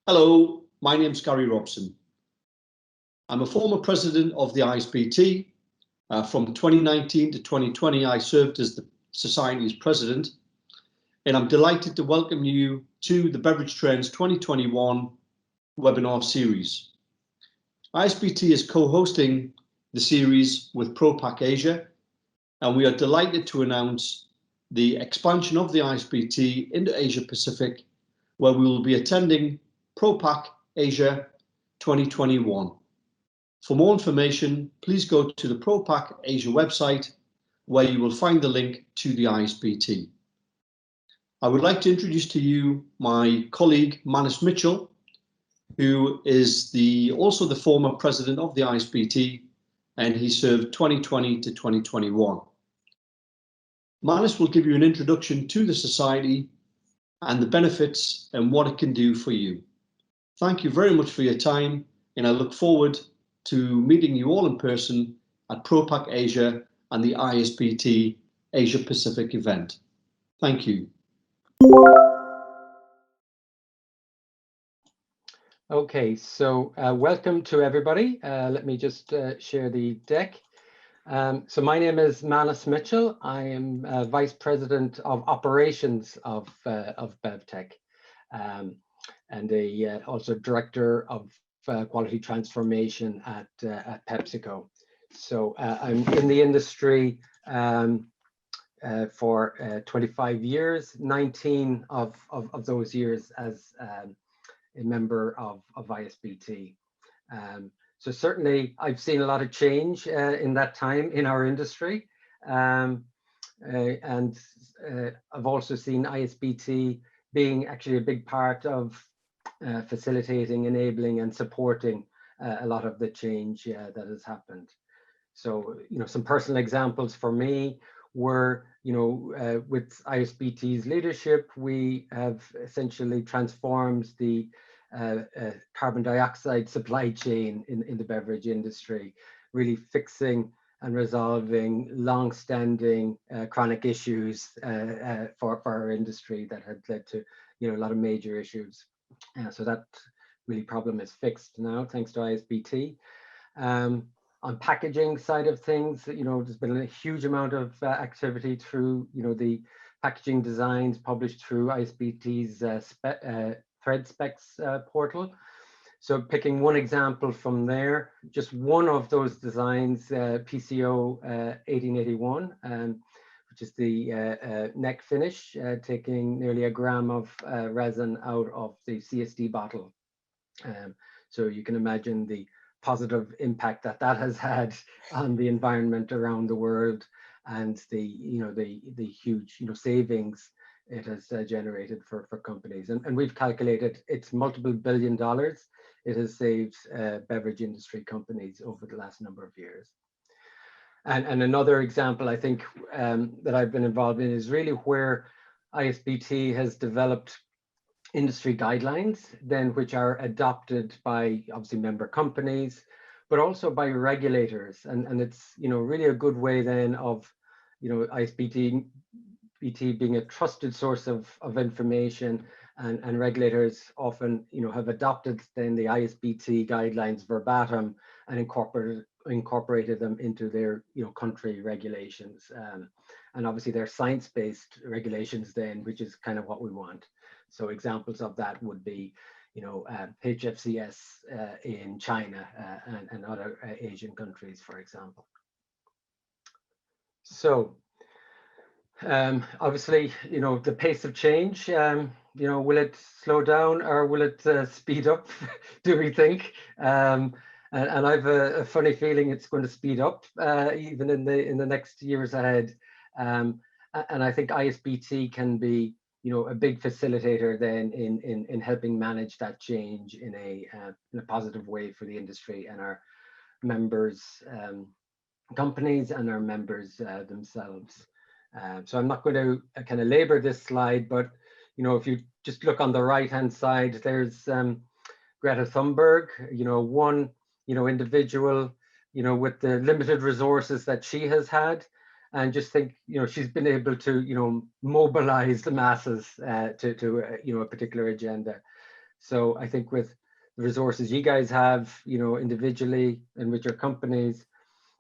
Hello, my name's Gary Robson. I'm a former president of the ISBT. From 2019 to 2020, I served as the Society's president, and I'm delighted to welcome you to the Beverage Trends 2021 webinar series. ISBT is co-hosting the series with ProPak Asia, and we are delighted to announce the expansion of the ISBT into Asia Pacific, where we will be attending ProPak Asia 2021. For more information, please go to the ProPak Asia website, where you will find the link to the ISBT. I would like to introduce to you my colleague Manus Mitchell, who is also the former president of the ISBT, and he served 2020 to 2021. Manus will give you an introduction to the Society and the benefits and what it can do for you. Thank you very much for your time, and I look forward to meeting you all in person at ProPak Asia and the ISBT Asia Pacific event. Thank you. Okay, so welcome to everybody. Let me just share the deck. So my name is Manus Mitchell. I am Vice President of Operations of BevTech, and also Director of Quality Transformation at PepsiCo. So I'm in the industry for 25 years, 19 of those years as a member of ISBT. So certainly I've seen a lot of change in that time in our industry. And I've also seen ISBT being actually a big part of facilitating, enabling and supporting a lot of the change that has happened. So, some personal examples for me were, with ISBT's leadership, we have essentially transformed the carbon dioxide supply chain in the beverage industry, really fixing and resolving long-standing chronic issues for our industry that had led to a lot of major issues. So that really problem is fixed now, thanks to ISBT. On packaging side of things, there's been a huge amount of activity through the packaging designs published through ISBT's Thread Specs portal. So picking one example from there, just one of those designs, PCO 1881, which is the neck finish, taking nearly a gram of resin out of the CSD bottle. So you can imagine the positive impact that has had on the environment around the world, and the huge savings it has generated for companies. And we've calculated it's multiple $1 billion it has saved beverage industry companies over the last number of years. And another example I think that I've been involved in is really where ISBT has developed industry guidelines, then which are adopted by obviously member companies, but also by regulators. And it's really a good way then of ISBT being a trusted source of information, and regulators often have adopted then the ISBT guidelines verbatim and incorporated them into their country regulations, and obviously they're science-based regulations then, which is kind of what we want. So examples of that would be HFCS in China and other Asian countries, for example. So obviously the pace of change, will it slow down or will it speed up, do we think? And I've a funny feeling it's going to speed up even in the next years ahead. And I think ISBT can be a big facilitator then in helping manage that change in a positive way for the industry and our members, companies, and our members themselves. So I'm not going to kind of labor this slide, but if you just look on the right hand side, there's Greta Thunberg, one individual with the limited resources that she has had, and just think, she's been able to, mobilize the masses to a particular agenda. So I think with the resources you guys have, individually and with your companies,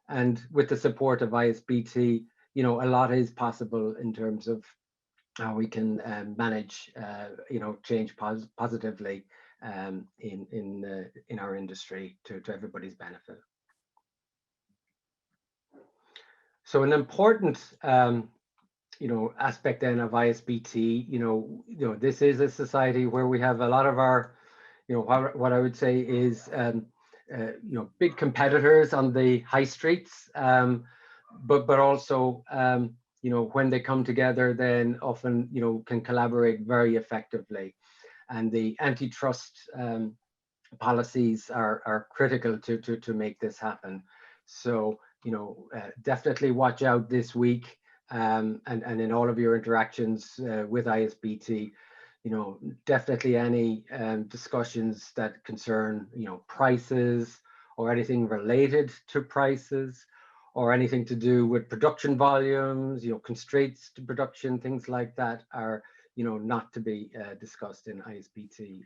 and with the support of ISBT, a lot is possible in terms of how we can manage, change positively in our industry to everybody's benefit. So an important, aspect then of ISBT, this is a society where we have a lot of our, what I would say is, big competitors on the high streets, but also, when they come together, then often, can collaborate very effectively. And the antitrust policies are critical to make this happen. So, definitely watch out this week, and in all of your interactions with ISBT, definitely any discussions that concern, prices or anything related to prices, or anything to do with production volumes, constraints to production, things like that are, not to be discussed in ISBT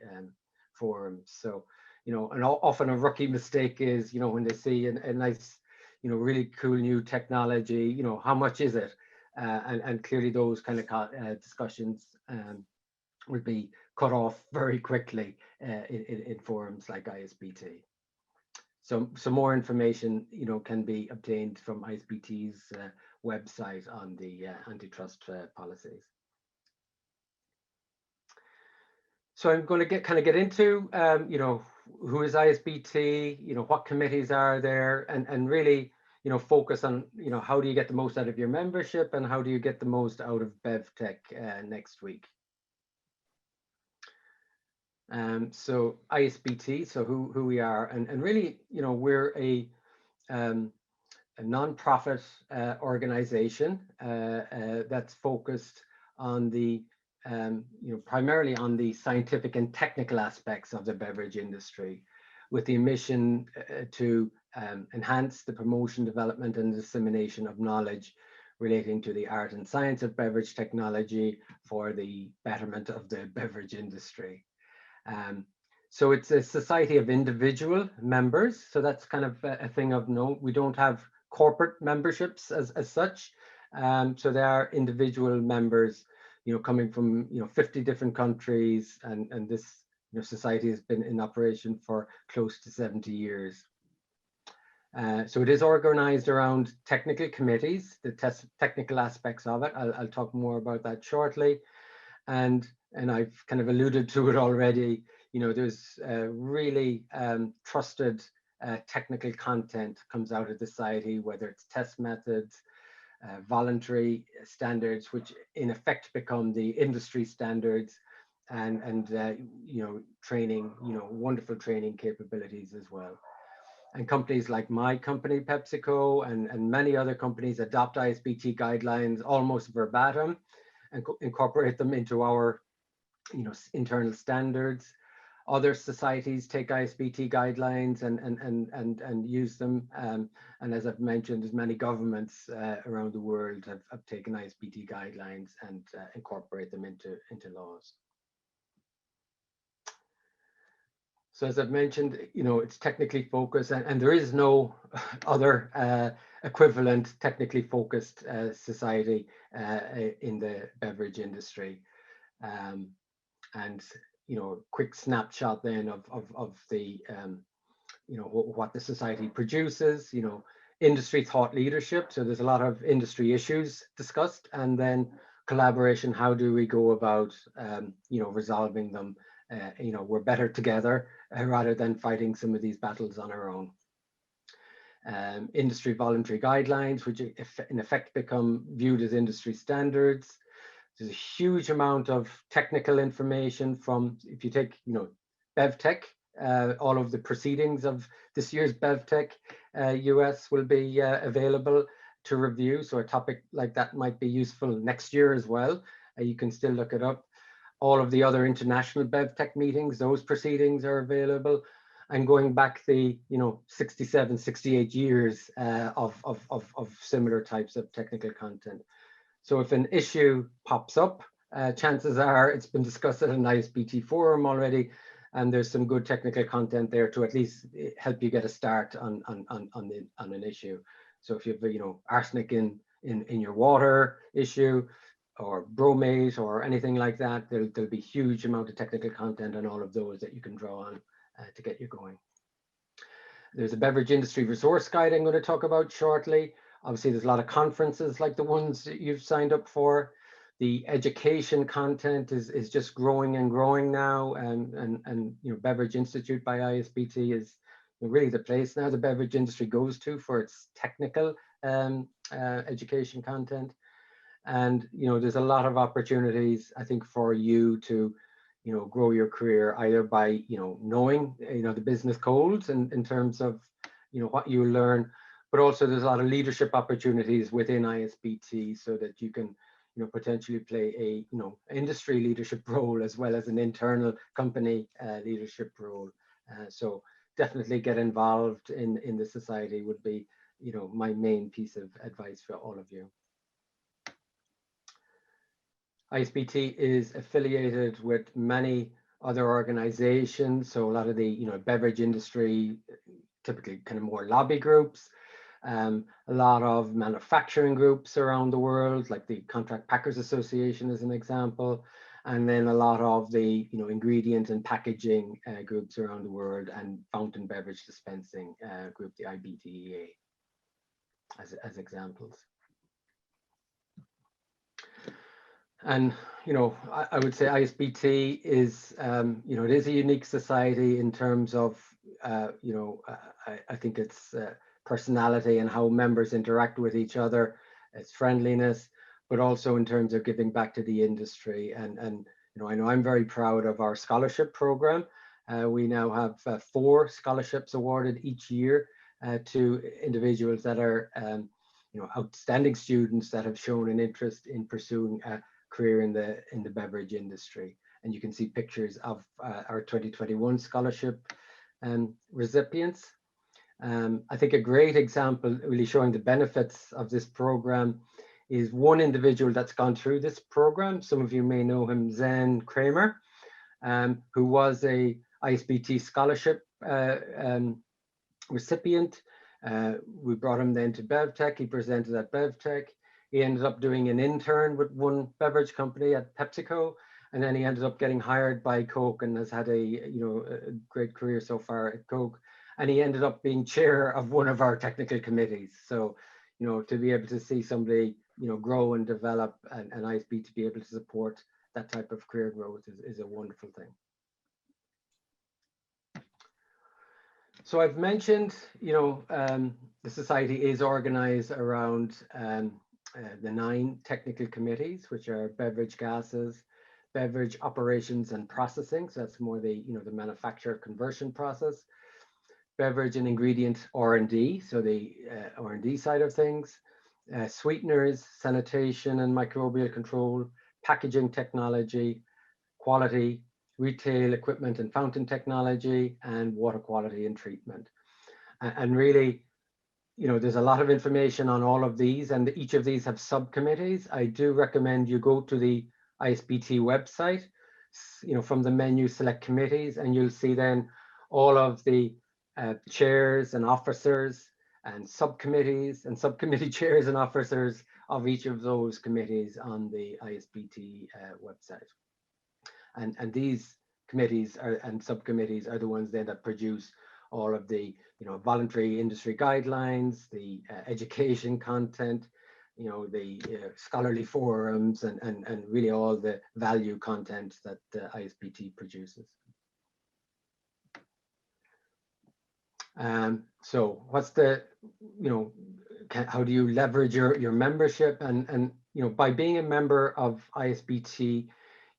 forums. So, and often a rookie mistake is, when they see a nice, really cool new technology, how much is it? And clearly those kind of discussions would be cut off very quickly in forums like ISBT. So more information, can be obtained from ISBT's website on the antitrust policies. So I'm going to get into, who is ISBT, what committees are there, and really, focus on, how do you get the most out of your membership, and how do you get the most out of BevTech next week. So ISBT, so who we are, and really, we're a non-profit organization that's focused on the, primarily on the scientific and technical aspects of the beverage industry, with the mission to enhance the promotion, development, and dissemination of knowledge relating to the art and science of beverage technology for the betterment of the beverage industry. So it's a society of individual members. So that's kind of a thing of note. We don't have corporate memberships as such. So there are individual members, coming from 50 different countries, and this society has been in operation for close to 70 years. So it is organized around technical committees, the technical aspects of it. I'll talk more about that shortly. And I've kind of alluded to it already. There's really trusted technical content comes out of the society, whether it's test methods, voluntary standards, which in effect become the industry standards, and training, wonderful training capabilities as well. And companies like my company, PepsiCo, and many other companies adopt ISBT guidelines almost verbatim and incorporate them into our internal standards. Other societies take ISBT guidelines and use them. And as I've mentioned, as many governments around the world have taken ISBT guidelines and incorporate them into laws. So as I've mentioned, it's technically focused, and there is no other equivalent technically focused society in the beverage industry. And quick snapshot then of the what the society produces. Industry thought leadership. So there's a lot of industry issues discussed, and then collaboration. How do we go about resolving them? We're better together rather than fighting some of these battles on our own. Industry voluntary guidelines, which in effect become viewed as industry standards. There's a huge amount of technical information from, if you take, BevTech, all of the proceedings of this year's BevTech US will be available to review. So a topic like that might be useful next year as well. You can still look it up. All of the other international BevTech meetings, those proceedings are available. and going back the 67, 68 years of similar types of technical content. So if an issue pops up, chances are it's been discussed at an ISBT forum already, and there's some good technical content there to at least help you get a start on an issue. So if you have arsenic in your water issue, or bromate or anything like that, there'll be huge amount of technical content on all of those that you can draw on to get you going. There's a beverage industry resource guide I'm going to talk about shortly. Obviously, there's a lot of conferences like the ones that you've signed up for. The education content is just growing and growing now, and Beverage Institute by ISBT is really the place now the beverage industry goes to for its technical education content. And there's a lot of opportunities, I think, for you to grow your career either by knowing the business codes in terms of what you learn, but also there's a lot of leadership opportunities within ISBT so that you can potentially play a industry leadership role as well as an internal company leadership role. So definitely get involved in the society would be my main piece of advice for all of you. ISBT is affiliated with many other organizations, so a lot of the beverage industry, typically kind of more lobby groups, a lot of manufacturing groups around the world, like the Contract Packers Association as an example, and then a lot of the ingredient and packaging groups around the world, and fountain beverage dispensing group, the IBTEA, as examples. And I would say ISBT is it is a unique society in terms of I think it's personality and how members interact with each other, its friendliness, but also in terms of giving back to the industry. And I know I'm very proud of our scholarship program. We now have 4 scholarships awarded each year to individuals that are outstanding students that have shown an interest in pursuing a career in the beverage industry. And you can see pictures of our 2021 scholarship recipients. I think a great example really showing the benefits of this program is one individual that's gone through this program. Some of you may know him, Zen Kramer, who was a ISBT scholarship recipient. We brought him then to BevTech. He presented at BevTech. He ended up doing an intern with one beverage company at PepsiCo, and then he ended up getting hired by Coke and has had a great career so far at Coke. And he ended up being chair of one of our technical committees. So, to be able to see somebody grow and develop, and ISB to be able to support that type of career growth is a wonderful thing. So I've mentioned, the society is organized around the 9 technical committees, which are beverage gases, beverage operations and processing. So that's more the, the manufacture conversion process, beverage and ingredient R&D. So the R&D side of things, sweeteners, sanitation and microbial control, packaging technology, quality, retail equipment and fountain technology, and water quality and treatment. And really, there's a lot of information on all of these, and each of these have subcommittees. I do recommend you go to the ISBT website, from the menu, select committees, and you'll see then all of the chairs and officers and subcommittees and subcommittee chairs and officers of each of those committees on the ISBT website. And these committees and subcommittees are the ones then that produce all of the voluntary industry guidelines, the education content, the scholarly forums, and really all the value content that ISBT produces. So what's the, how do you leverage your membership? And by being a member of ISBT,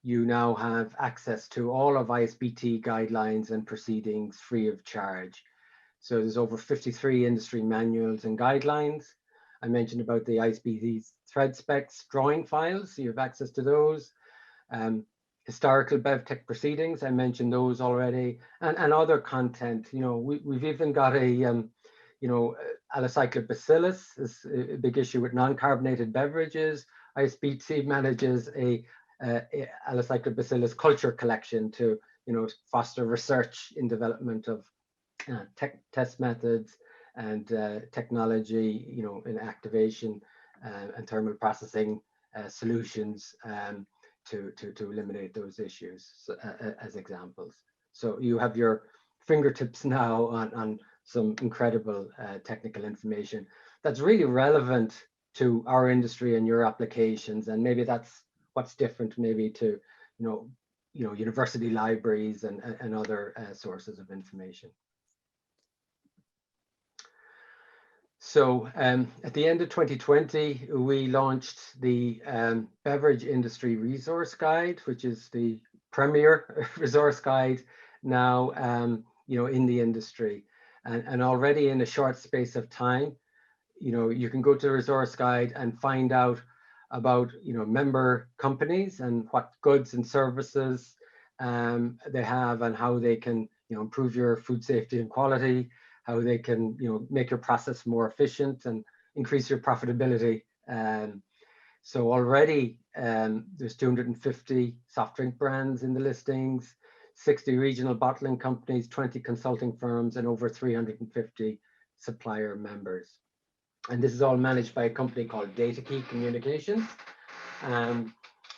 you now have access to all of ISBT guidelines and proceedings free of charge. So there's over 53 industry manuals and guidelines. I mentioned about the ISBT thread specs drawing files, so you have access to those. historical BevTech proceedings. I mentioned those already, and other content. You know, we've even got a, you know, Alicyclobacillus is a big issue with non-carbonated beverages. ISBT manages a Alicyclobacillus culture collection to, you know, foster research in development of test methods and technology, you know, in activation and thermal processing solutions to eliminate those issues, so, as examples. So you have your fingertips now on some incredible technical information that's really relevant to our industry and your applications, and maybe that's what's different maybe to university libraries and other sources of information. So at the end of 2020, we launched the Beverage Industry Resource Guide, which is the premier resource guide now in the industry. And already in a short space of time, you can go to the resource guide and find out about member companies and what goods and services they have, and how they can improve your food safety and quality, how they can make your process more efficient and increase your profitability. So already there's 250 soft drink brands in the listings, 60 regional bottling companies, 20 consulting firms, and over 350 supplier members. And this is all managed by a company called DataKey Communications.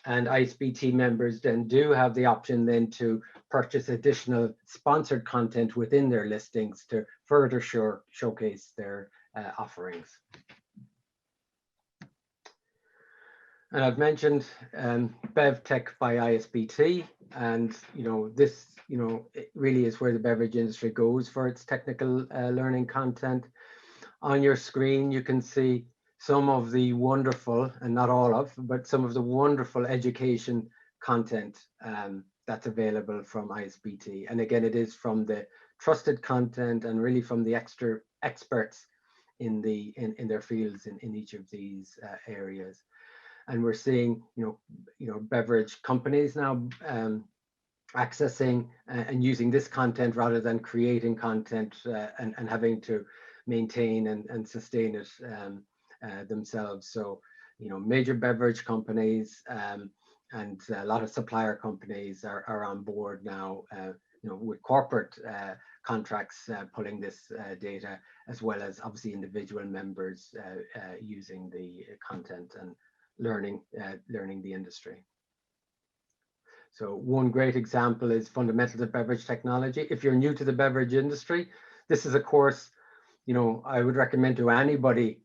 And ISBT members then do have the option then to purchase additional sponsored content within their listings to further showcase their offerings. And I've mentioned BevTech by ISBT, and this it really is where the beverage industry goes for its technical learning content. On your screen, you can see some of the wonderful, and not all of, but some of the wonderful education content that's available from ISBT. And again, it is from the trusted content and really from the experts in their fields in each of these areas. And we're seeing, beverage companies now accessing and using this content rather than creating content and having to maintain and sustain it themselves. So, major beverage companies and a lot of supplier companies are on board now, with corporate contracts pulling this data, as well as obviously individual members using the content and learning the industry. So one great example is Fundamentals of Beverage Technology. If you're new to the beverage industry, this is a course I would recommend to anybody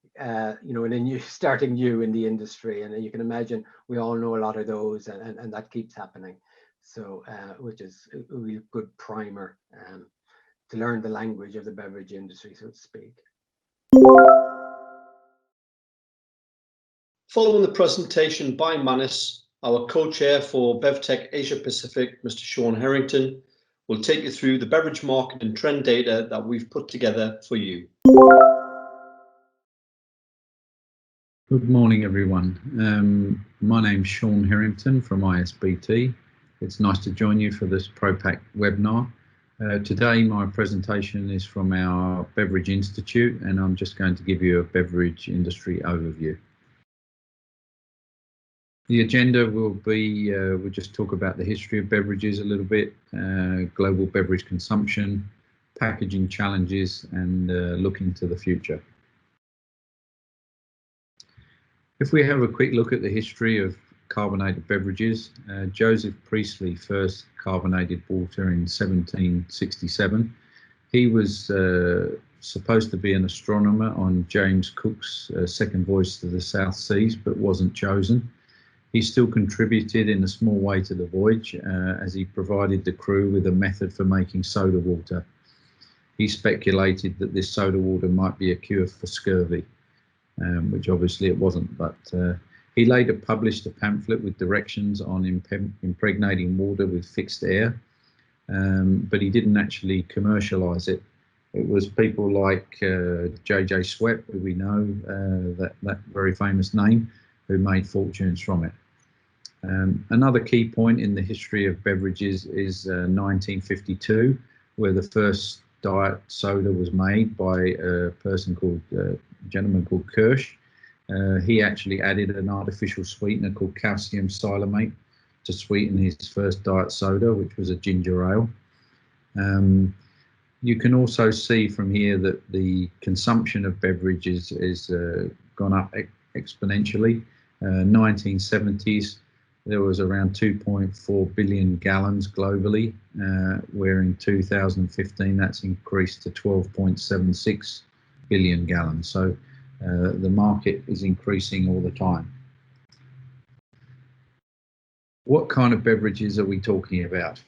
starting new in the industry. And you can imagine we all know a lot of those, and that keeps happening. So which is a really good primer to learn the language of the beverage industry, so to speak. Following the presentation by Manus, our co-chair for BevTech Asia Pacific, Mr. Sean Harrington, will take you through the beverage market and trend data that we've put together for you. Good morning, everyone. My name's Sean Harrington from ISBT. It's nice to join you for this ProPak webinar. Today, my presentation is from our Beverage Institute, and I'm just going to give you a beverage industry overview. The agenda will be, we'll just talk about the history of beverages a little bit, global beverage consumption, packaging challenges, and looking to the future. If we have a quick look at the history of carbonated beverages, Joseph Priestley first carbonated water in 1767. He was supposed to be an astronomer on James Cook's second voyage to the South Seas, but wasn't chosen. He still contributed in a small way to the voyage, as he provided the crew with a method for making soda water. He speculated that this soda water might be a cure for scurvy, which obviously it wasn't, but he later published a pamphlet with directions on impregnating water with fixed air, but he didn't actually commercialize it. It was people like J.J. Sweat, who we know, that very famous name, who made fortunes from it. Another key point in the history of beverages is 1952, where the first diet soda was made by a gentleman called Kirsch. He actually added an artificial sweetener called calcium silicate to sweeten his first diet soda, which was a ginger ale. You can also see from here that the consumption of beverages is gone up exponentially. 1970s, there was around 2.4 billion gallons globally, where in 2015 that's increased to 12.76 billion gallons. So the market is increasing all the time. What kind of beverages are we talking about?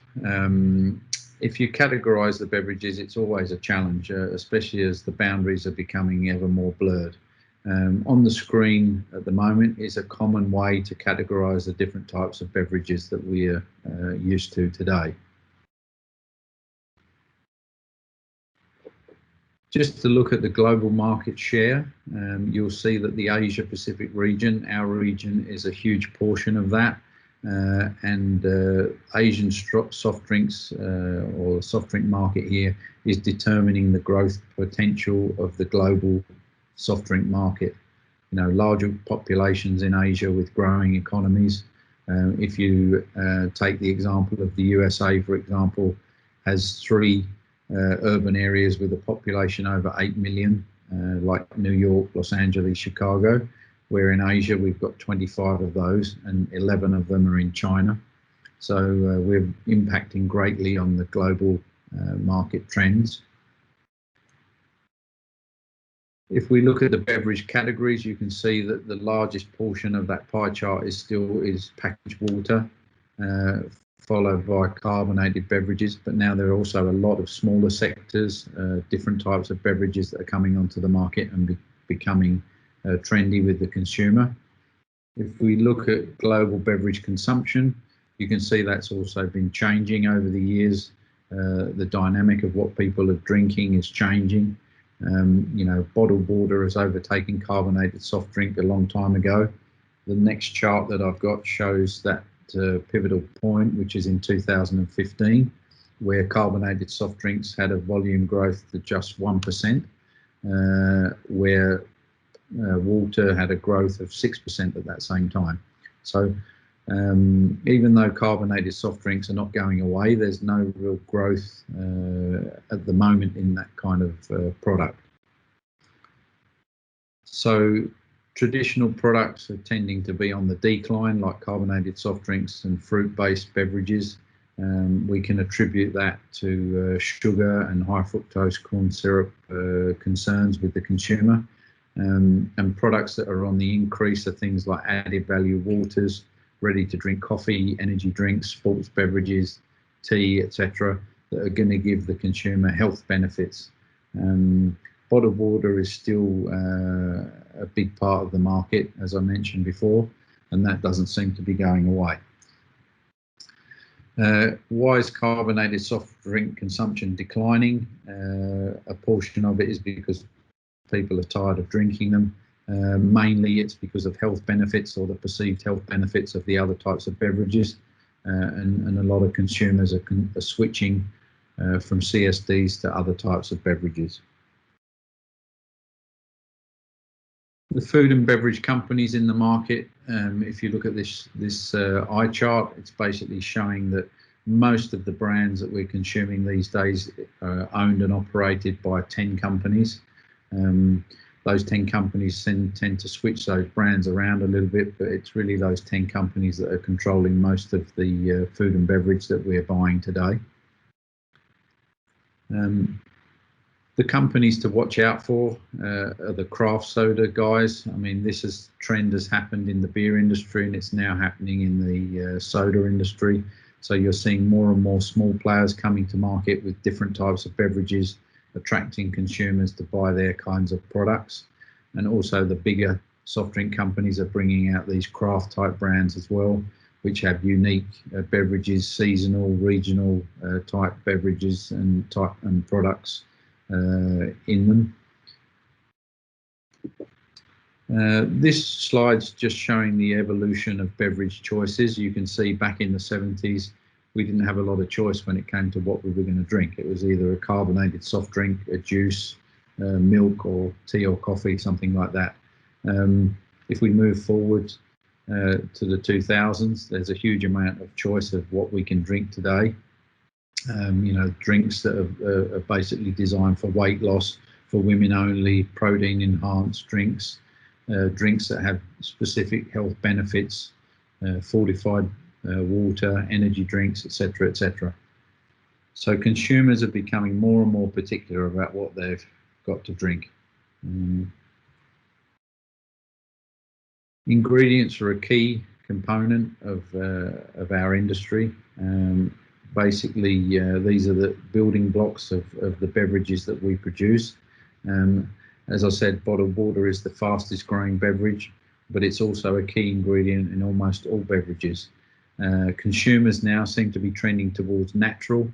If you categorize the beverages, it's always a challenge, especially as the boundaries are becoming ever more blurred. On the screen at the moment is a common way to categorize the different types of beverages that we are used to today. Just to look at the global market share, you'll see that the Asia Pacific region, our region, is a huge portion of that. Asian soft drinks or the soft drink market here is determining the growth potential of the global soft drink market. You know, larger populations in Asia with growing economies. If you take the example of the USA, for example, has 3 urban areas with a population over 8 million, like New York, Los Angeles, Chicago, where in Asia we've got 25 of those and 11 of them are in China. So we're impacting greatly on the global market trends. If we look at the beverage categories, you can see that the largest portion of that pie chart is packaged water, followed by carbonated beverages. But now there are also a lot of smaller sectors, different types of beverages that are coming onto the market and becoming trendy with the consumer. If we look at global beverage consumption, you can see that's also been changing over the years. The dynamic of what people are drinking is changing. You know, bottled water has overtaken carbonated soft drink a long time ago. The next chart that I've got shows that pivotal point, which is in 2015, where carbonated soft drinks had a volume growth to just 1%, where water had a growth of 6% at that same time. So even though carbonated soft drinks are not going away, there's no real growth at the moment in that kind of product. So traditional products are tending to be on the decline, like carbonated soft drinks and fruit-based beverages. We can attribute that to sugar and high fructose corn syrup concerns with the consumer. And products that are on the increase are things like added value waters, ready to drink coffee, energy drinks, sports beverages, tea, etc., that are going to give the consumer health benefits. Bottled water is still a big part of the market, as I mentioned before, and that doesn't seem to be going away. Why is carbonated soft drink consumption declining? A portion of it is because people are tired of drinking them. Mainly it's because of health benefits or the perceived health benefits of the other types of beverages, and a lot of consumers are switching from CSDs to other types of beverages. The food and beverage companies in the market, if you look at this eye chart, it's basically showing that most of the brands that we're consuming these days are owned and operated by 10 companies. Those 10 companies tend to switch those brands around a little bit, but it's really those 10 companies that are controlling most of the food and beverage that we're buying today. The companies to watch out for are the craft soda guys. I mean, this trend has happened in the beer industry and it's now happening in the soda industry. So you're seeing more and more small players coming to market with different types of beverages, attracting consumers to buy their kinds of products. And also the bigger soft drink companies are bringing out these craft type brands as well, which have unique beverages, seasonal, regional type beverages and products in them. This slide's just showing the evolution of beverage choices. You can see back in the 70s, we didn't have a lot of choice when it came to what we were going to drink. It was either a carbonated soft drink, a juice, milk or tea or coffee, something like that. If we move forward to the 2000s, there's a huge amount of choice of what we can drink today. You know, drinks that are basically designed for weight loss, for women only, protein enhanced drinks, drinks that have specific health benefits, fortified water, energy drinks, etc., etc. So consumers are becoming more and more particular about what they've got to drink. Ingredients are a key component of our industry. Basically, these are the building blocks of the beverages that we produce. As I said, bottled water is the fastest growing beverage, but it's also a key ingredient in almost all beverages. Consumers now seem to be trending towards natural,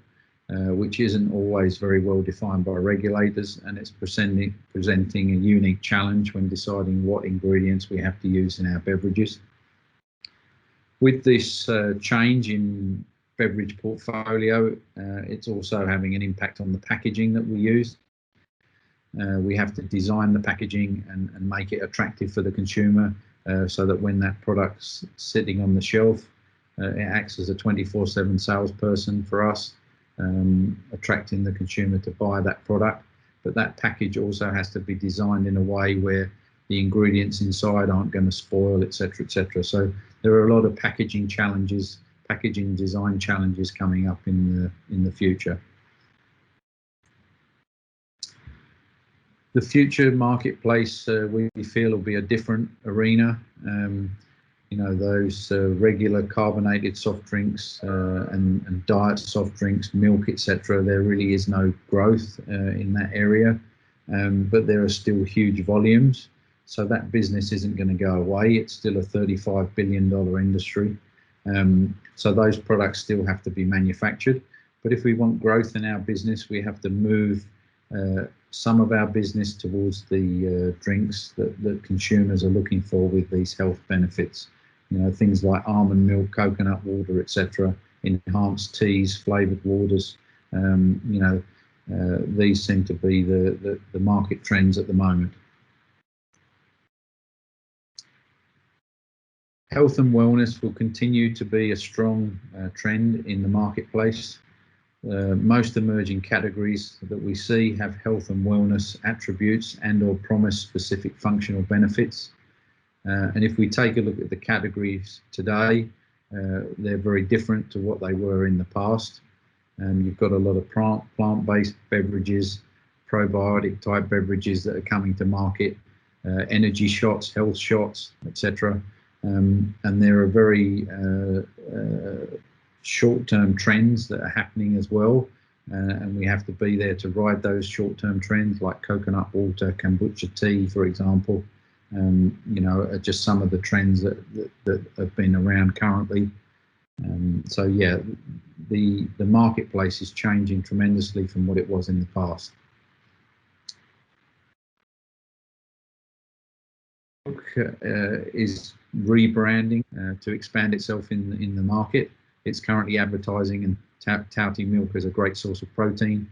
which isn't always very well defined by regulators, and it's presenting a unique challenge when deciding what ingredients we have to use in our beverages. With this change in beverage portfolio, it's also having an impact on the packaging that we use. We have to design the packaging and make it attractive for the consumer, so that when that product's sitting on the shelf, it acts as a 24/7 salesperson for us, attracting the consumer to buy that product. But that package also has to be designed in a way where the ingredients inside aren't going to spoil, etc., etc. So there are a lot of packaging challenges, packaging design challenges coming up in the future. The future marketplace, we feel, will be a different arena. You know, those regular carbonated soft drinks and diet soft drinks, milk, etc. There really is no growth in that area, but there are still huge volumes. So that business isn't going to go away. It's still a $35 billion industry. So those products still have to be manufactured. But if we want growth in our business, we have to move some of our business towards the drinks that consumers are looking for with these health benefits. You know, things like almond milk, coconut water, etc., enhanced teas, flavoured waters. You know, these seem to be the market trends at the moment. Health and wellness will continue to be a strong trend in the marketplace. Most emerging categories that we see have health and wellness attributes and/or promise specific functional benefits. And if we take a look at the categories today, they're very different to what they were in the past. You've got a lot of plant-based beverages, probiotic type beverages that are coming to market, energy shots, health shots, etc. And there are very short-term trends that are happening as well, and we have to be there to ride those short-term trends, like coconut water, kombucha tea, for example. You know, are just some of the trends that have been around currently. So yeah, the marketplace is changing tremendously from what it was in the past. Is rebranding to expand itself in the market. It's currently advertising and touting milk as a great source of protein,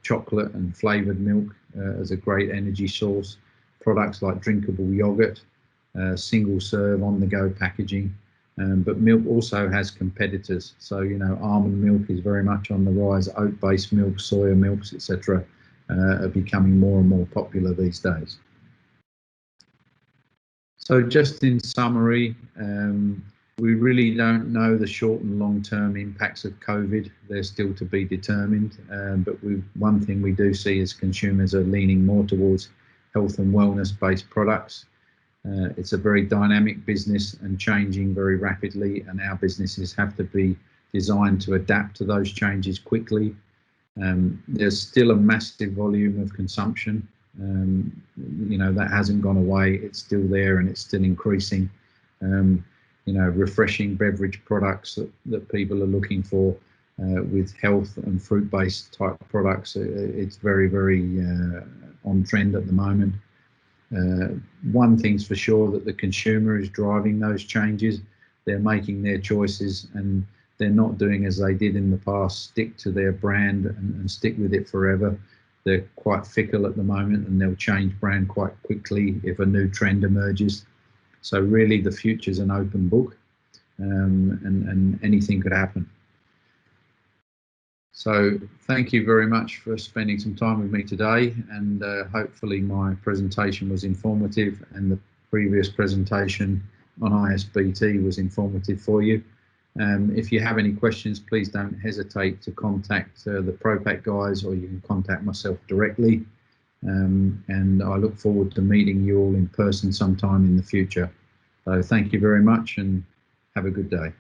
chocolate and flavoured milk as a great energy source, products like drinkable yogurt, single serve on the go packaging. But milk also has competitors. So, you know, almond milk is very much on the rise, oat-based milk, soya milks, etc. Are becoming more and more popular these days. So just in summary, we really don't know the short and long-term impacts of COVID. They're still to be determined. But one thing we do see is consumers are leaning more towards health and wellness-based products. It's a very dynamic business and changing very rapidly, and our businesses have to be designed to adapt to those changes quickly. There's still a massive volume of consumption. You know, that hasn't gone away. It's still there and it's still increasing. You know, refreshing beverage products that people are looking for with health and fruit-based type products. It's very, very on trend at the moment. one thing's for sure, that the consumer is driving those changes. They're making their choices, and they're not doing as they did in the past, stick to their brand and stick with it forever. They're quite fickle at the moment, and they'll change brand quite quickly if a new trend emerges. So really the future's an open book, and anything could happen. So thank you very much for spending some time with me today, and hopefully my presentation was informative, and the previous presentation on ISBT was informative for you. If you have any questions, please don't hesitate to contact the ProPak guys, or you can contact myself directly. And I look forward to meeting you all in person sometime in the future. So thank you very much, and have a good day.